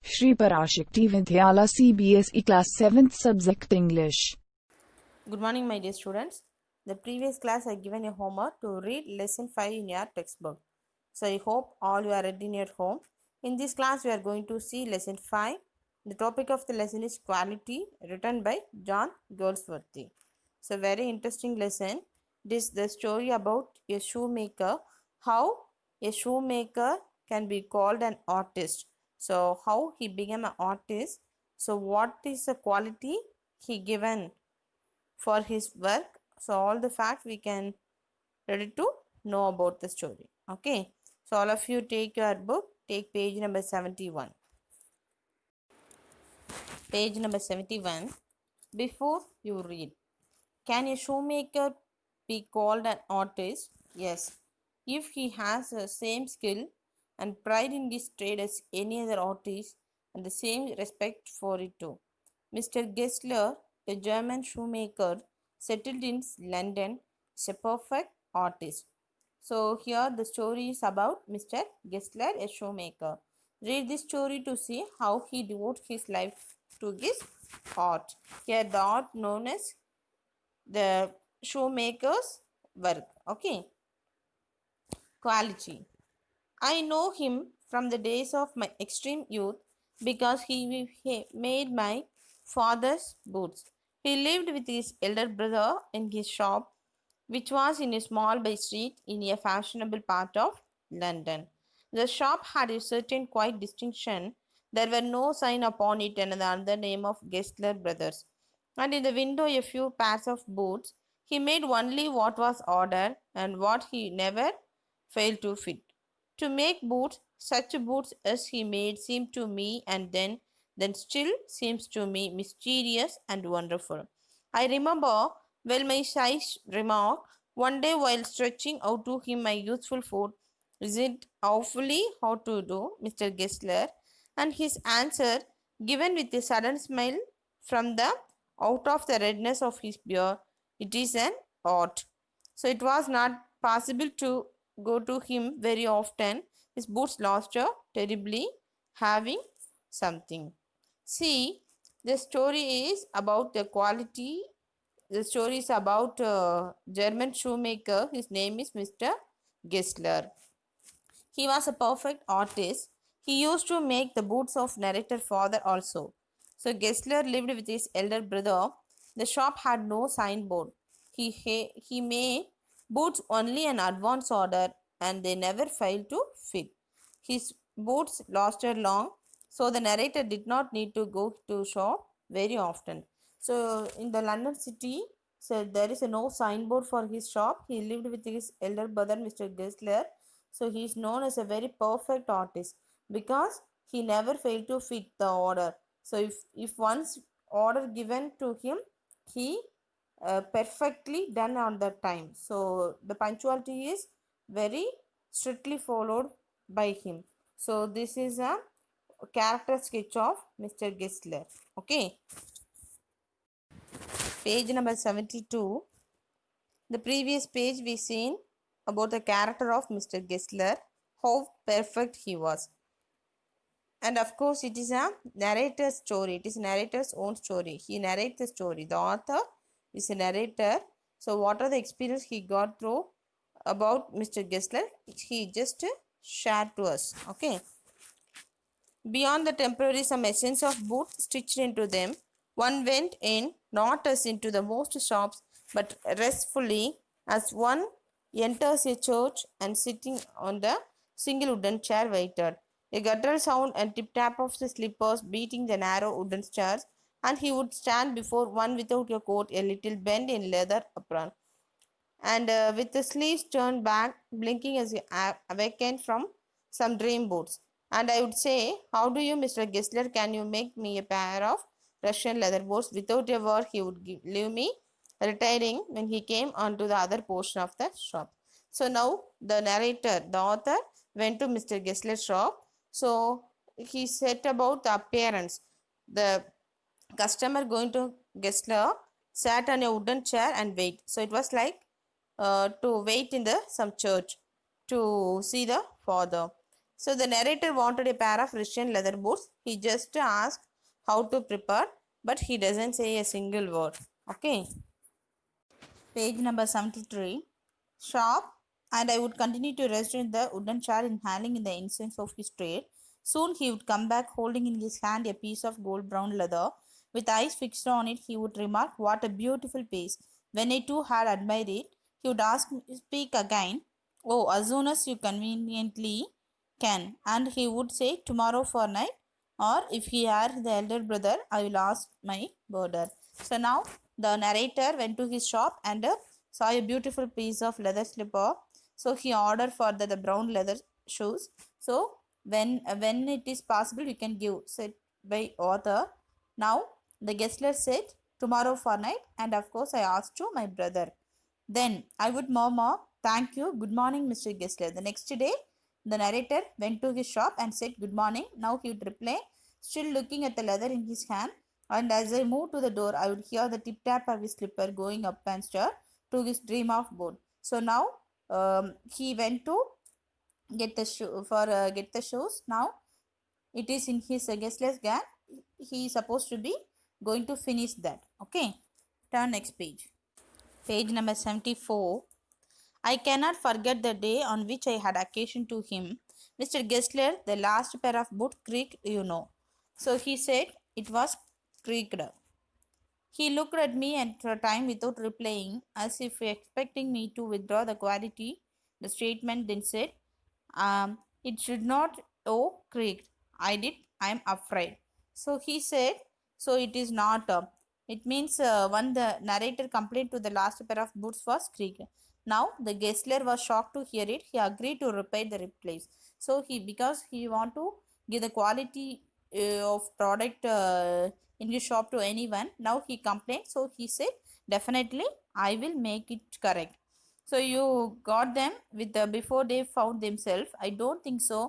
Shri Parashakti Vidyala CBSE Class 7th Subject English. Good morning, my dear students. The previous class I given a homework to read lesson 5 in your textbook. So I hope all you are ready in your home. In this class we are going to see lesson 5. The topic of the lesson is quality, written by John Goldsworthy. So very interesting lesson. This is the story about a shoemaker, how a shoemaker can be called an artist. So how he became an artist. So what is the quality he given for his work. So all the facts we can ready to know about the story. Okay. So all of you take your book, take page number 71. Page number 71. Before you read, can a shoemaker be called an artist? Yes. If he has the same skill and pride in his trade as any other artist and the same respect for it too. Mr. Gessler, a German shoemaker settled in London, is a perfect artist. So here the story is about Mr. Gessler, a shoemaker. Read this story to see how he devotes his life to his art. Here the art known as the shoemaker's work. Okay. Quality. I know him from the days of my extreme youth because he made my father's boots. He lived with his elder brother in his shop, which was in a small by street in a fashionable part of London. The shop had a certain quiet distinction. There were no sign upon it another name of Gessler Brothers, and in the window a few pairs of boots. He made only what was ordered and what he never failed to fit. To make boots, such boots as he made seemed to me and then still seems to me mysterious and wonderful. I remember well my sage remark one day while stretching out to him my youthful foot, "Is it awfully hard to do, Mr. Gessler?" And his answer, given with a sudden smile from the out of the redness of his beard, "It is an art." So it was not possible to go to him very often. His boots lost her terribly, having something. See, the story is about the quality. The story is about German shoemaker. His name is Mr. Gessler. He was a perfect artist. He used to make the boots of narrator father also. So Gessler lived with his elder brother. The shop had no signboard. He made boots only an advance order and they never failed to fit. His boots lasted long, so the narrator did not need to go to shop very often. So in the London city, so there is a no signboard for his shop. He lived with his elder brother, Mr. Gessler. So he is known as a very perfect artist because he never failed to fit the order. So if once order given to him, he perfectly done on that time. So the punctuality is very strictly followed by him. So this is a character sketch of Mr. Gessler. Okay. Page number 72. The previous page we seen about the character of Mr. Gessler, how perfect he was. And of course, it is a narrator's story. It is narrator's own story. He narrates the story. The author is a narrator. So, what are the experience he got through about Mr. Gessler? He just shared to us. Okay. Beyond the temporary some essence of boots stitched into them, one went in, not as into the most shops, but restfully as one enters a church and sitting on the single wooden chair waited. A guttural sound and tip tap of the slippers beating the narrow wooden stairs, and he would stand before one without a coat, a little bent in leather apron, and with the sleeves turned back, blinking as he awakened from some dream boots. And I would say, "How do you, Mr. Gessler, can you make me a pair of Russian leather boots?" Without a word, he would leave me, retiring when he came onto the other portion of the shop. So now the narrator, the author, went to Mr. Gessler's shop. So he said about the appearance. The customer going to Gessler sat on a wooden chair and wait. So it was like to wait in the some church to see the father. So the narrator wanted a pair of Russian leather boots. He just asked how to prepare, but he doesn't say a single word. Okay. Page number 73. Sharp, and I would continue to rest in the wooden chair, inhaling in the incense of his trade. Soon he would come back holding in his hand a piece of gold brown leather. With eyes fixed on it, he would remark, "What a beautiful piece." When I too had admired it, he would ask me, "Speak again." "Oh, as soon as you conveniently can." And he would say, "Tomorrow for night." Or if he had the elder brother, "I will ask my boarder." So now the narrator went to his shop and saw a beautiful piece of leather slipper. So he ordered for the brown leather shoes. So when it is possible, you can give, said by author. Now the Gessler said, "Tomorrow for night," and of course I asked to my brother. Then I would murmur, "Thank you, good morning, Mr. Gessler." The next day, the narrator went to his shop and said, "Good morning." Now he would reply, still looking at the leather in his hand. And as I moved to the door, I would hear the tip tap of his slipper going up and stir to his dream of board. So now he went to get the shoe for get the shoes. Now it is in his Gessler's gang. He is supposed to be going to finish that. Okay, turn next page. Page number 74. I cannot forget the day on which I had occasion to him. "Mr. Gessler, the last pair of boots creaked, you know." So he said it was creaked. He looked at me and for a time without replying, as if expecting me to withdraw the quality. The statement then said, "It should not, oh, creaked." I did, "I am afraid." So he said, "So it is not." It means when the narrator complained to the last pair of boots was creaked. Now the Gessler was shocked to hear it. He agreed to repair the replace. So because he want to give the quality of product in his shop to anyone. Now he complained. So he said, "Definitely, I will make it correct." So you got them with the before they found themselves? I don't think so.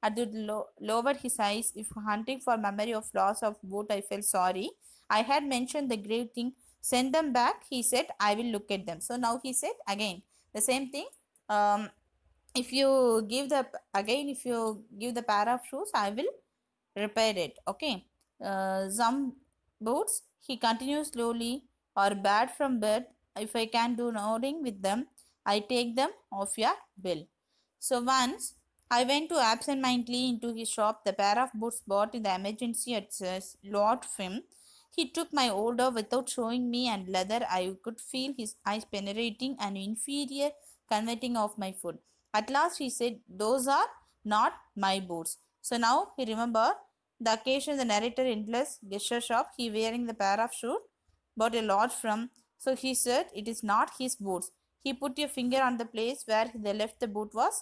Adud lowered his eyes. If hunting for memory of loss of boat, I felt sorry. I had mentioned the grave thing. Send them back, he said. I will look at them. So now he said again the same thing. If you give the again, if you give the pair of shoes, I will repair it. Okay. Some boots, he continues slowly, are bad from bed. If I can do nothing with them, I take them off your bill. So once I went to absent-mindedly into his shop, the pair of boots bought in the emergency at Lord Fim. He took my order without showing me, and leather I could feel his eyes penetrating an inferior converting of my foot. At last he said, "Those are not my boots." So now he remembered the occasion the narrator endless gesture shop, he wearing the pair of shoes, bought a lot from. So he said, "It is not his boots." He put a finger on the place where they left the boot was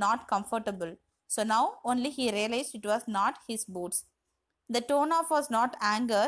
not comfortable. So now only he realized it was not his boots. The tone of was not anger,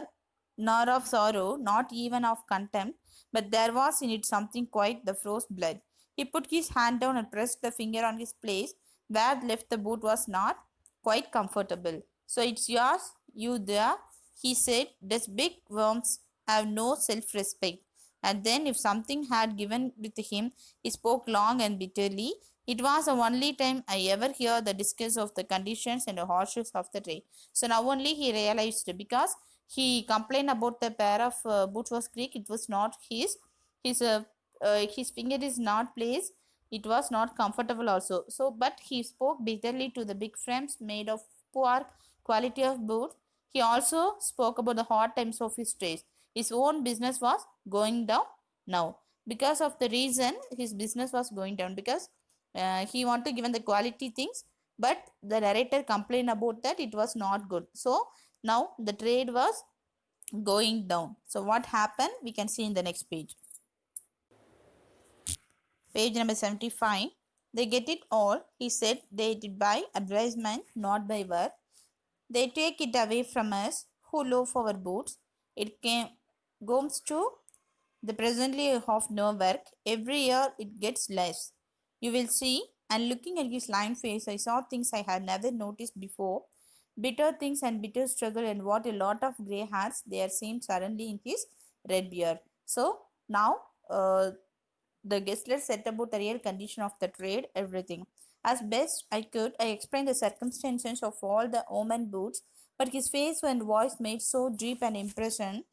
nor of sorrow, not even of contempt, but there was in it something quite the froze blood. He put his hand down and pressed the finger on his place where left the boot was not quite comfortable. "So it's yours, you there," he said. "These big worms have no self-respect." And then if something had given with him, he spoke long and bitterly. It was the only time I ever heard the discuss of the conditions and the hardships of the day. So now only he realized, because he complained about the pair of boots was creak. It was not his. His finger is not placed. It was not comfortable also. So but he spoke bitterly to the big frames made of poor quality of boot. He also spoke about the hard times of his trade. His own business was going down now. Because of the reason his business was going down, because he wanted to given the quality things, but the narrator complained about that it was not good. So now the trade was going down. So what happened we can see in the next page. Page number 75. They get it all, he said. They did by advertisement, not by work. They take it away from us who loaf our boots. It came goes to the presently of no work. Every year it gets less. You will see. And looking at his lined face, I saw things I had never noticed before. Bitter things and bitter struggle, and what a lot of grey hairs there seemed suddenly in his red beard. So now the Gessler set about the real condition of the trade, everything. As best I could, I explained the circumstances of all the omen boots, but his face and voice made so deep an impression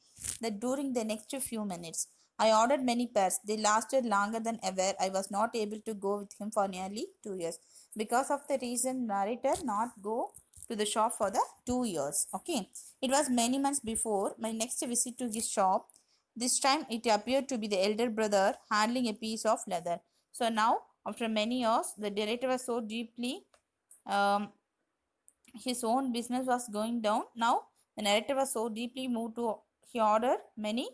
that during the next few minutes, I ordered many pairs. They lasted longer than ever. I was not able to go with him for nearly 2 years because of the reason narrator not go to the shop for the 2 years. Okay, it was many months before my next visit to his shop. This time it appeared to be the elder brother handling a piece of leather. So now, after many years, the director was so deeply um, his own business was going down. Now the narrator was so deeply moved to he ordered many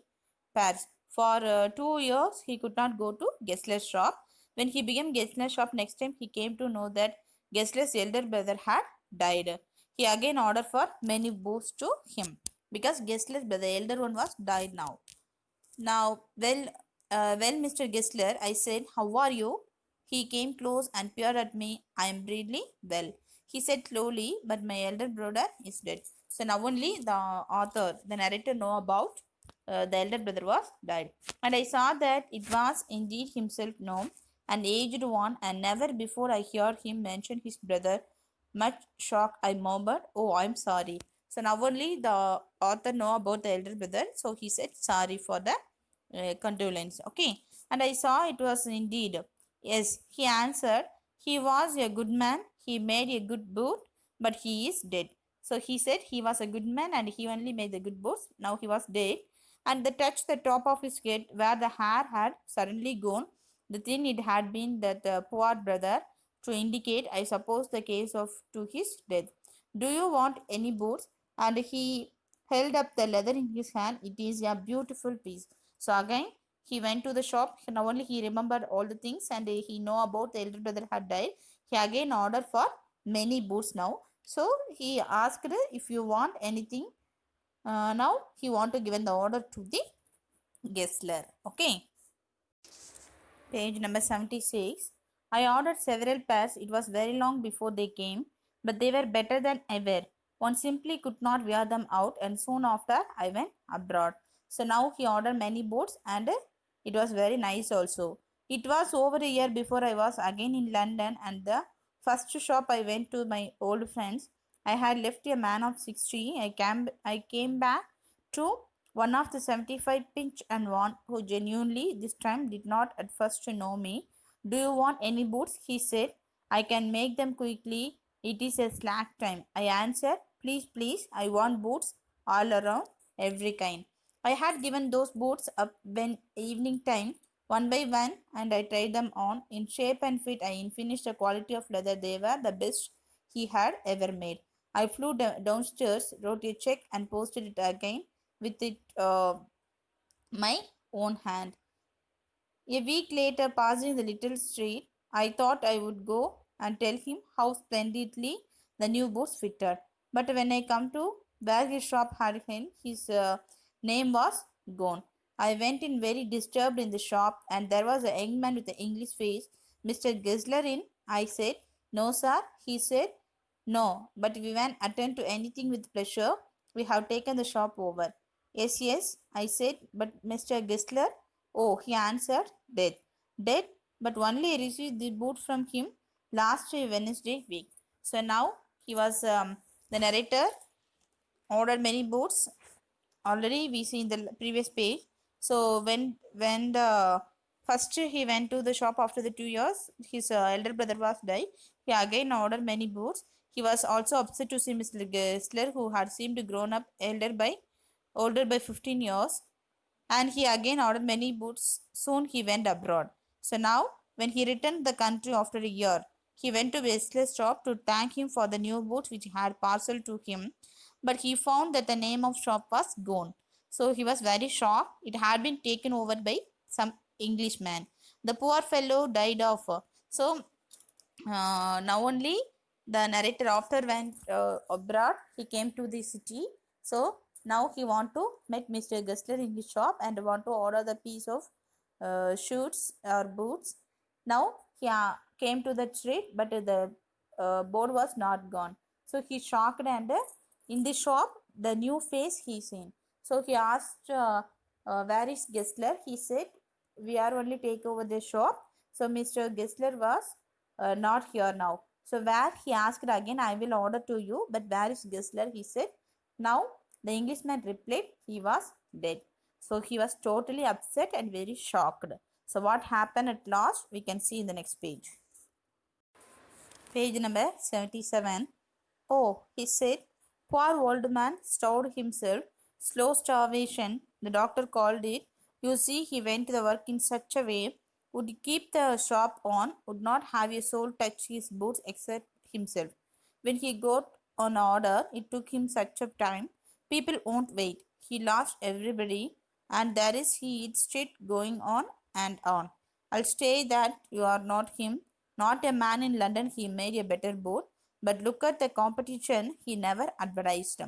pairs. For 2 years, he could not go to Gessler's shop. When he became Gessler's shop next time, he came to know that Gessler's elder brother had died. He again ordered for many boots to him because Gessler's brother, the elder one, was died now. Now, Mr. Gessler, I said, how are you? He came close and peered at me. I am really well. He said slowly, but my elder brother is dead. So now only the author, the narrator, know about the elder brother was died. And I saw that it was indeed himself known, an aged one, and never before I heard him mention his brother. Much shocked, I murmured, "Oh, I'm sorry." So now only the author know about the elder brother. So he said sorry for the condolence. Okay, and I saw it was indeed. Yes, he answered. He was a good man. He made a good boot, but he is dead. So he said he was a good man and he only made the good boots. Now he was dead, and they touched the top of his head where the hair had suddenly gone. The thing it had been that the poor brother to indicate, I suppose, the case of to his death. Do you want any boots? And he held up the leather in his hand. It is a beautiful piece. So again, he went to the shop. Now only he remembered all the things and he know about the elder brother had died. He again ordered for many boots now. So he asked if you want anything. Now he want to give the order to the Gessler. Okay. Page number 76. I ordered several pairs. It was very long before they came, but they were better than ever. One simply could not wear them out, and soon after I went abroad. So now he ordered many boots, and it was very nice also. It was over a year before I was again in London, and the first shop I went to my old friends. I had left a man of 60. I came back to one of the 75 pinch and one who genuinely this time did not at first know me. Do you want any boots? He said. I can make them quickly. It is a slack time. I answered, please, please, I want boots all around, every kind. I had given those boots up when evening time, one by one, and I tried them on. In shape and fit, I finished the quality of leather. They were the best he had ever made. I flew downstairs, wrote a check, and posted it again with it my own hand. A week later, passing the little street, I thought I would go and tell him how splendidly the new boots fitted. But when I come to where his shop had been, his name was gone. I went in very disturbed in the shop, and there was a young man with an English face. Mr. Gessler in? I said. No, sir. He said. No, but we won't attend to anything with pleasure. We have taken the shop over. Yes, yes, I said, but Mr. Gessler? Oh, he answered, dead. Dead, but only I received the boot from him last Wednesday week. So now he was the narrator ordered many boots. Already we see in the previous page. So when the first he went to the shop after the 2 years, his elder brother was died. He again ordered many boots. He was also upset to see Mr. Gessler, who had seemed grown up older by 15 years, and he again ordered many boots. Soon he went abroad. So now, when he returned the country after a year, he went to Wesley's shop to thank him for the new boots which he had parceled to him, but he found that the name of shop was gone. So he was very shocked. It had been taken over by some Englishman. The poor fellow died of. Now only the narrator after went abroad, he came to the city. So now he want to meet Mr. Gessler in his shop and want to order the piece of shoes or boots. Now he came to the street, but the board was not gone. So he shocked, and in the shop the new face he seen. So he asked, where is Gessler? He said, we are only take over the shop. So Mr. Gessler was not here now. So where he asked again, I will order to you, but where is Gessler? He said. Now the Englishman replied, he was dead. So he was totally upset and very shocked. So what happened at last, we can see in the next page. Page number 77. Oh, he said, poor old man starved himself. Slow starvation, the doctor called it. You see, he went to the work in such a way, would keep the shop on, would not have a soul touch his boots except himself. When he got on order, it took him such a time. People won't wait. He lost everybody, and there is he street going on and on. I'll say that you are not him, not a man in London. He made a better boat, but look at the competition. He never advertised.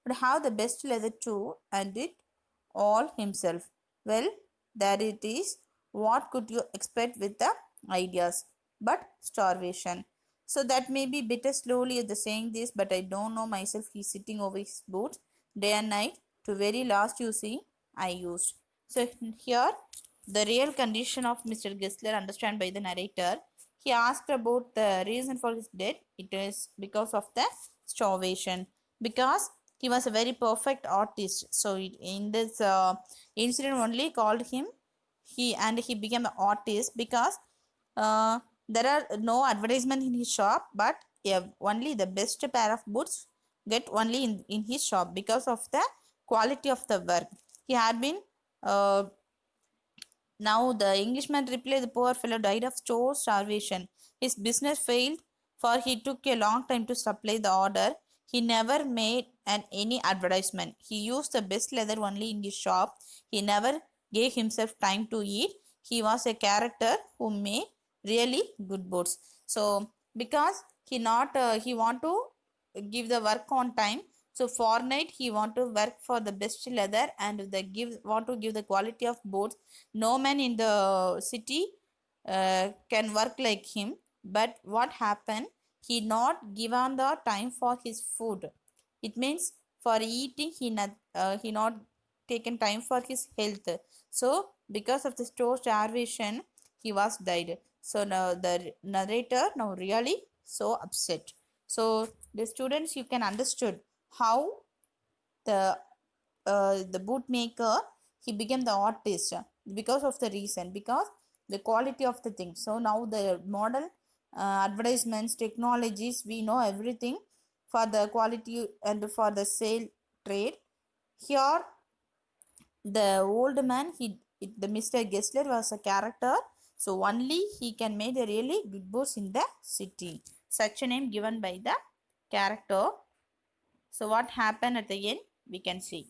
But how the best leather too, and did all himself. Well, there it is. What could you expect with the ideas? But starvation. So that may be bitter slowly at the saying this, but I don't know myself. He's sitting over his boots day and night. To very last, you see, I used. So here, the real condition of Mr. Gessler understood by the narrator. He asked about the reason for his death. It is because of the starvation. Because he was a very perfect artist. So in this incident only called him he became an artist because uh, there are no advertisement in his shop, but yeah, only the best pair of boots get only in his shop because of the quality of the work. He had been uh, now the Englishman replied, the poor fellow died of store starvation. His business failed, for he took a long time to supply the order. He never made any advertisement. He used the best leather only in his shop. He never gave himself time to eat. He was a character who made really good boots. So because he want to give the work on time, so fortnight he want to work for the best leather and the give want to give the quality of boots. No man in the city can work like him. But what happened? He not given the time for his food. It means for eating he not taken time for his health. So because of the store starvation, he was died. So now the narrator now really so upset. So the students you can understood how the bootmaker he became the artist because of the reason because the quality of the thing. So now the model advertisements technologies we know everything for the quality and for the sale trade. Here the old man the Mr. Gessler was a character, so only he can make a really good boss in the city, such a name given by the character. So what happened at the end we can see.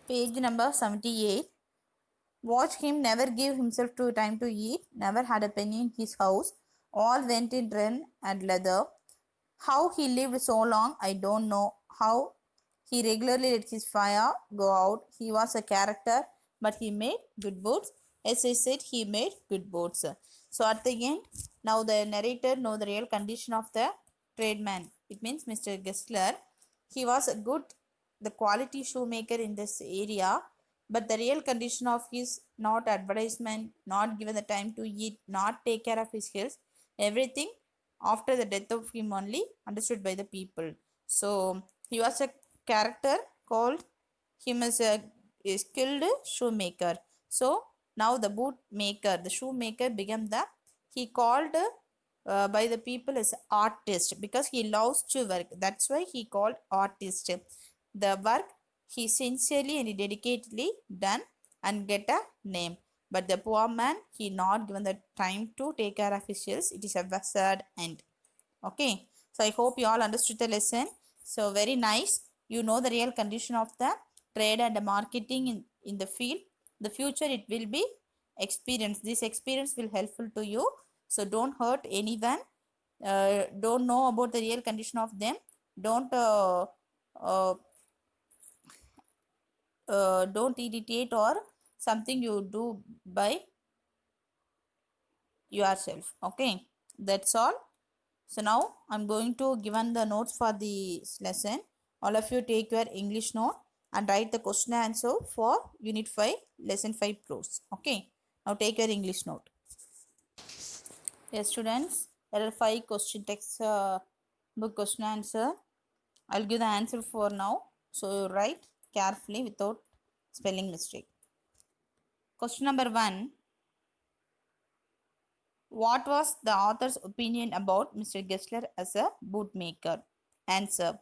Page number 78. Watch him never give himself to time to eat, never had a penny in his house, all went in rent and leather. How he lived so long, I don't know. How he regularly let his fire go out. He was a character, but he made good boots. As I said, he made good boots. So at the end, now the narrator know the real condition of the tradesman. It means Mr. Gessler. He was a good, the quality shoemaker in this area, but the real condition of his not advertisement, not given the time to eat, not take care of his health, everything after the death of him only understood by the people. So he was a character called him as a skilled shoemaker. So now the boot maker, the shoemaker became the he called by the people as artist because he loves to work. That's why he called artist. The work he sincerely and dedicatedly done and get a name. But the poor man, he not given the time to take care of his health. It is a sad end. Okay. So I hope you all understood the lesson. So very nice. You know the real condition of the trade and the marketing in the field. The future it will be experience. This experience will helpful to you. So don't hurt anyone. Don't know about the real condition of them. Uh, don't irritate or something you do by yourself. Okay, that's all. So now I'm going to given the notes for this lesson. All of you take your English note and write the question answer for unit 5 lesson 5 pros. Okay, now take your English note. Yes, students, there are 5 question text book question answer. I'll give the answer for now. So you write carefully without spelling mistake. Question number 1. What was the author's opinion about Mr. Gessler as a bootmaker? Answer.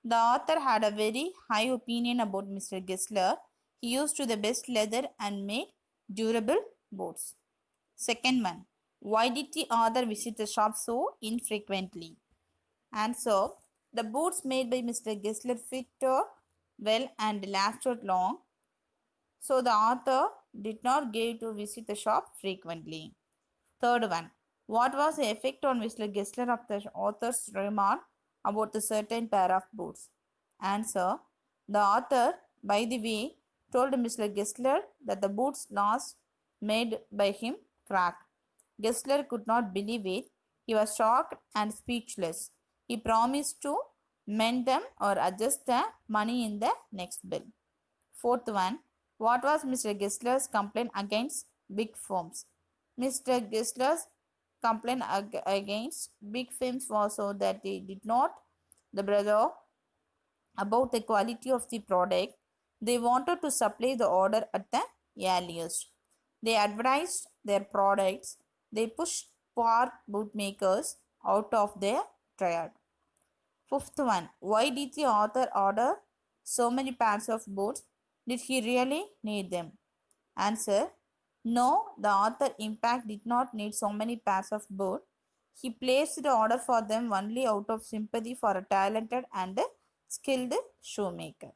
The author had a very high opinion about Mr. Gessler. He used the best leather and made durable boots. Second one. Why did the author visit the shop so infrequently? Answer. The boots made by Mr. Gessler fit well and lasted long, so the author did not get to visit the shop frequently. Third one. What was the effect on Mr. Gessler of the author's remark about a certain pair of boots? Answer. The author, by the way, told Mr. Gessler that the boots last made by him cracked. Gessler could not believe it. He was shocked and speechless. He promised to mend them or adjust the money in the next bill. Fourth one. What was Mr. Gessler's complaint against big firms? Mr. Gessler's complaint against big firms was so that they did not the brother about the quality of the product. They wanted to supply the order at the earliest. They advertised their products. They pushed poor bootmakers out of their trade. Fifth one. Why did the author order so many pairs of boots? Did he really need them? Answer. No, the author in fact did not need so many pairs of boots. He placed the order for them only out of sympathy for a talented and skilled shoemaker.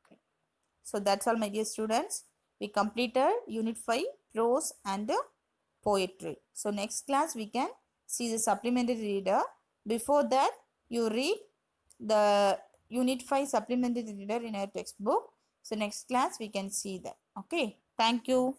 Okay. So that's all, my dear students. We completed Unit 5 Prose and Poetry. So next class we can see the supplementary reader. Before that, you read the Unit 5 supplementary reader in our textbook. So next class we can see that. Okay. Thank you.